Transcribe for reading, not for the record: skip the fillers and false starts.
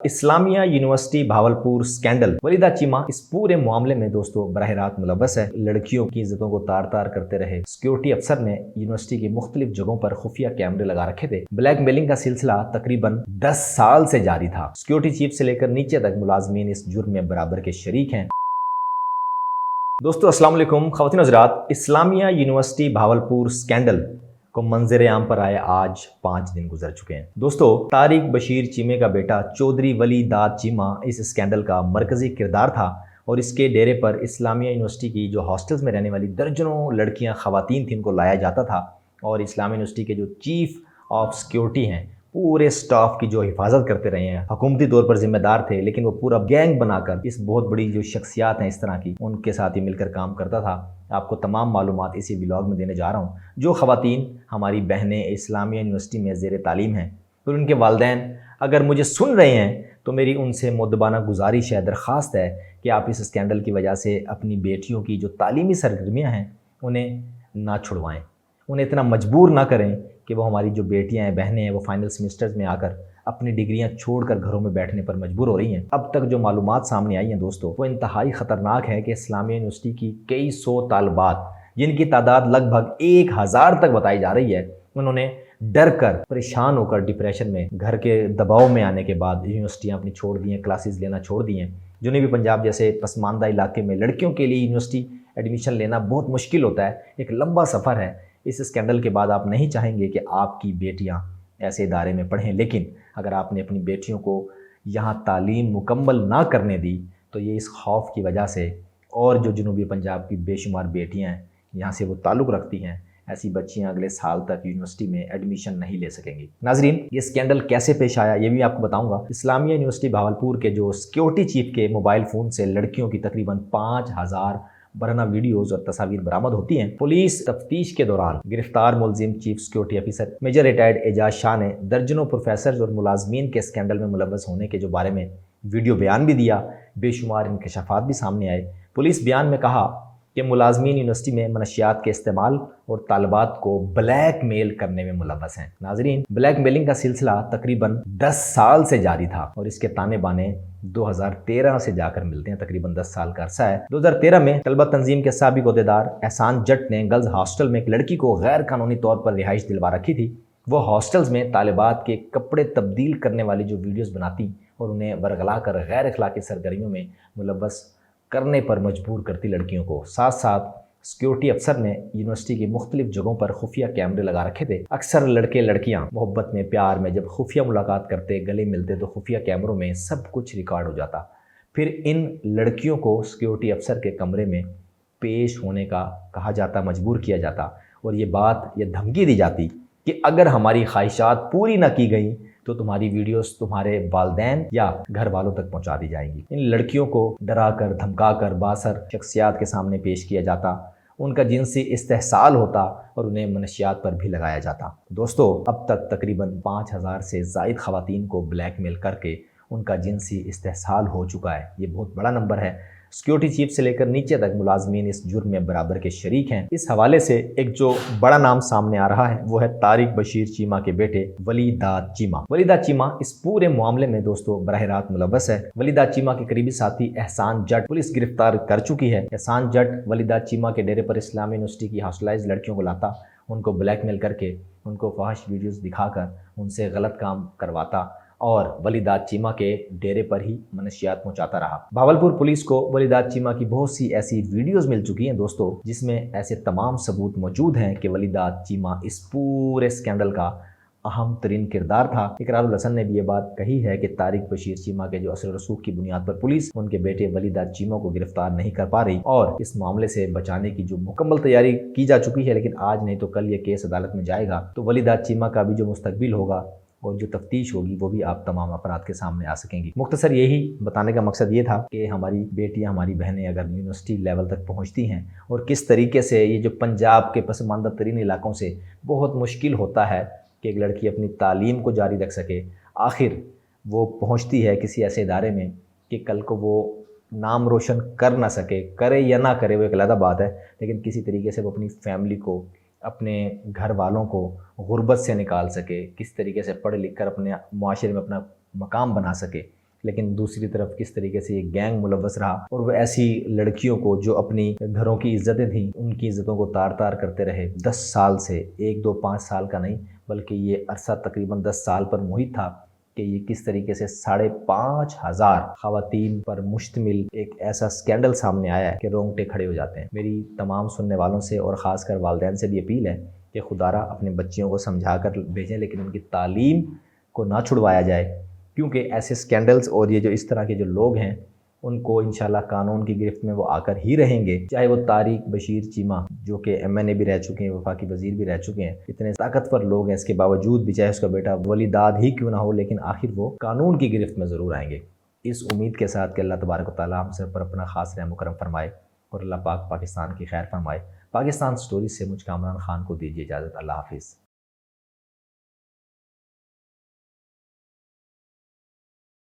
Islamia university Bahawalpur scandal. Walida Cheema इस पूरे मामले में दोस्तों बराह रास्त मुलव्वस है। लड़कियों की इज्जतों को तार तार करते रहे सिक्योरिटी अफसर ने यूनिवर्सिटी की मुख्तलिफ जगहों पर खुफिया कैमरे लगा रखे थे। ब्लैकमेलिंग का सिलसिला तकरीबन 10 साल से जारी था। सिक्योरिटी चीफ से लेकर नीचे तक मुलाजमीन इस जुर्म में बराबर के शरीक हैं। दोस्तों अस्सलाम वालेकुम ख़वातीन हज़रात, इस्लामिया यूनिवर्सिटी भावलपुर स्कैंडल को मंजर आम पर आए आज 5 दिन गुजर चुके हैं। दोस्तों तारिक बशीर चीमे का बेटा चौधरी वली दाद चीमा इस स्कैंडल का मरकजी किरदार था और इसके डेरे पर इस्लामिया यूनिवर्सिटी की जो हॉस्टल्स में रहने वाली दर्जनों लड़कियां ख़वातीन थीं उनको लाया जाता था और इस्लामिया यूनिवर्सिटी के जो चीफ ऑफ सिक्योरिटी हैं पूरे स्टाफ की जो हिफाजत करते रहे हैं, हुकूमती तौर पर जिम्मेदार थे, लेकिन वो पूरा गैंग बनाकर इस बहुत बड़ी जो शख्सियात हैं इस तरह की उनके साथ ही मिलकर काम करता था। आपको तमाम मालूमात इसी व्लॉग में देने जा रहा हूँ। जो ख़वातीन हमारी बहनें इस्लामिया यूनिवर्सिटी में ज़ेर तालीम हैं और उनके वालिदैन अगर मुझे सुन रहे हैं तो मेरी उनसे मुद्दबाना गुजारिश है, दरख्वास्त है कि आप इस स्कैंडल की वजह से अपनी बेटियों की जो तालीमी सरगर्मियाँ हैं उन्हें ना छुड़वाएँ, उन्हें इतना मजबूर ना करें कि वो हमारी जो बेटियां हैं, बहनें हैं, वो फाइनल सेमेस्टर्स में आकर अपनी डिग्रियां छोड़कर घरों में बैठने पर मजबूर हो रही हैं। अब तक जो मालूमात सामने आई हैं दोस्तों वो इंतहाई ख़तरनाक है कि इस्लामिया यूनिवर्सिटी की कई सौ तालबात, जिनकी तादाद लगभग 1000 तक बताई जा रही है, उन्होंने डर कर परेशान होकर डिप्रेशन में घर के दबाव में आने के बाद यूनिवर्सिटियाँ अपनी छोड़ दी हैं, क्लासेस लेना छोड़ दी हैं। जुनूबी पंजाब जैसे पसमानदा इलाके में लड़कियों के लिए यूनिवर्सिटी एडमिशन लेना बहुत मुश्किल होता है, एक लंबा सफ़र है। इस स्कैंडल के बाद आप नहीं चाहेंगे कि आपकी बेटियां ऐसे इदारे में पढ़ें, लेकिन अगर आपने अपनी बेटियों को यहाँ तालीम मुकम्मल ना करने दी तो ये इस खौफ की वजह से, और जो जनूबी पंजाब की बेशुमार बेटियां हैं यहाँ से वो ताल्लुक़ रखती हैं, ऐसी बच्चियां अगले साल तक यूनिवर्सिटी में एडमिशन नहीं ले सकेंगी। नाजरीन, ये स्कैंडल कैसे पेश आया ये भी आपको बताऊंगा। इस्लामिया यूनिवर्सिटी भावलपुर के जो सिक्योरिटी चीफ के मोबाइल फ़ोन से लड़कियों की तकरीबन 5000 बराना वीडियोज़ और तस्वीर बरामद होती हैं। पुलिस तफ्तीश के दौरान गिरफ्तार मुलजिम chief security officer major retired Ejaz Shah ने दर्जनों प्रोफेसर और मुलाजमीन के स्कैंडल में मुलव्वस होने के जो बारे में वीडियो बयान भी दिया, बेशुमार इंकशाफात भी सामने आए। पुलिस बयान में कहा कि मुलाजमीन यूनिवर्सिटी में मनशियात के इस्तेमाल और तालबात को ब्लैक मेल करने में मुलव्वस हैं। नाजरीन, ब्लैक मेलिंग का सिलसिला तकरीबन 10 साल से जारी था और इसके ताने बाने 2013 से जाकर मिलते हैं। तकरीबन 10 साल का अरसा है। 2013 में तलबा तंजीम के साबिक अहदेदार एहसान जट ने गर्ल्स हॉस्टल में एक लड़की को गैर कानूनी तौर पर रिहाइश दिलवा रखी थी। वो हॉस्टल्स में तालिबात के कपड़े तब्दील करने वाली जो वीडियोज़ बनाती और उन्हें वरगला कर गैर अखलाकी सरगर्मियों में मुलव्वस करने पर मजबूर करती लड़कियों को। साथ साथ सिक्योरिटी अफसर ने यूनिवर्सिटी की मुख्तलिफ जगहों पर खुफिया कैमरे लगा रखे थे। अक्सर लड़के लड़कियां मोहब्बत में, प्यार में जब खुफिया मुलाकात करते, गले मिलते तो खुफिया कैमरों में सब कुछ रिकॉर्ड हो जाता। फिर इन लड़कियों को सिक्योरिटी अफसर के कमरे में पेश होने का कहा जाता, मजबूर किया जाता और ये धमकी दी जाती कि अगर हमारी ख्वाहिशात पूरी ना की गई तो तुम्हारी वीडियोस तुम्हारे वालिदैन या घर वालों तक पहुंचा दी जाएंगी। इन लड़कियों को डरा कर, धमका कर बासर शख्सियात के सामने पेश किया जाता, उनका जिनसी इस्तेहसाल होता और उन्हें मनशियात पर भी लगाया जाता। दोस्तों, अब तक तकरीबन 5000 से ज़ायद ख़वातीन को ब्लैकमेल करके उनका जिनसी इस्तेहसाल हो चुका है। ये बहुत बड़ा नंबर है। सिक्योरिटी चीफ से लेकर नीचे तक मुलाजमीन इस जुर्म में बराबर के शरीक हैं। इस हवाले से एक जो बड़ा नाम सामने आ रहा है वो है तारिक बशीर चीमा के बेटे वली दाद चीमा। वली दाद चीमा इस पूरे मामले में दोस्तों बराह रास्त मुलव्वस है। वली दाद चीमा के करीबी साथी एहसान जट पुलिस गिरफ्तार कर चुकी है। एहसान जट वली दाद चीमा के डेरे पर इस्लामिया यूनिवर्सिटी की हॉस्टलाइज लड़कियों को लाता, उनको ब्लैकमेल करके उनको फहश वीडियोज़ दिखाकर उनसे गलत काम करवाता और वली दाद चीमा के डेरे पर ही मनशियात पहुंचाता रहा। भावलपुर पुलिस को वली दाद चीमा की बहुत सी ऐसी वीडियोस मिल चुकी हैं दोस्तों जिसमें ऐसे तमाम सबूत मौजूद हैं कि वली दाद चीमा इस पूरे स्कैंडल का अहम तरीन किरदार था। इकरारुल हसन ने भी ये बात कही है कि तारिक बशीर चीमा के जो असर रसूख की बुनियाद पर पुलिस उनके बेटे वली दाद चीमा को गिरफ्तार नहीं कर पा रही और इस मामले से बचाने की जो मुकम्मल तैयारी की जा चुकी है, लेकिन आज नहीं तो कल ये केस अदालत में जाएगा तो वली दाद चीमा का भी जो मुस्तकबिल होगा और जो तफ्तीश होगी वो भी आप तमाम अफराद के सामने आ सकेंगी। मुख्तसर यही बताने का मकसद ये था कि हमारी बेटियां, हमारी बहनें अगर यूनिवर्सिटी लेवल तक पहुंचती हैं और किस तरीके से ये जो पंजाब के पसमानदा तरीन इलाकों से बहुत मुश्किल होता है कि एक लड़की अपनी तालीम को जारी रख सके, आखिर वो पहुँचती है किसी ऐसे इदारे में कि कल को वो नाम रोशन कर ना सके, करे या ना करे वो एक अलग बात है, लेकिन किसी तरीके से वो अपनी फैमिली को, अपने घर वालों को गुर्बत से निकाल सके, किस तरीके से पढ़ लिख कर अपने माशरे में अपना मकाम बना सके, لیکن دوسری طرف کس طریقے سے یہ گینگ ملوث رہا اور وہ ایسی لڑکیوں کو جو اپنی گھروں کی عزتیں تھیں ان کی عزتوں کو تار تار کرتے رہے 10 سال سے، 1 2 5 سال کا نہیں بلکہ یہ عرصہ تقریباً 10 سال پر محیط تھا کہ یہ کس طریقے سے 5,500 خواتین پر مشتمل ایک ایسا سکینڈل سامنے آیا ہے کہ رونگٹے کھڑے ہو جاتے ہیں۔ میری تمام سننے والوں سے اور خاص کر والدین سے بھی اپیل ہے کہ خدارا اپنے بچیوں کو سمجھا کر بھیجیں، لیکن ان کی تعلیم کو نہ چھڑوایا جائے، کیونکہ ایسے سکینڈلز اور یہ جو اس طرح کے جو لوگ ہیں ان کو انشاءاللہ قانون کی گرفت میں وہ آ کر ہی رہیں گے، چاہے وہ طارق بشیر چیمہ جو کہ MNA بھی رہ چکے ہیں، وفاقی وزیر بھی رہ چکے ہیں، اتنے طاقتور لوگ ہیں، اس کے باوجود بھی چاہے اس کا بیٹا ولی داد ہی کیوں نہ ہو، لیکن آخر وہ قانون کی گرفت میں ضرور آئیں گے، اس امید کے ساتھ کہ اللہ تبارک و تعالیٰ ہم سب پر اپنا خاص رحم و کرم فرمائے اور اللہ پاک پاکستان کی خیر فرمائے۔ پاکستان سٹوریز سے مجھ کامران خان کو دیجیے اجازت۔ اللہ حافظ۔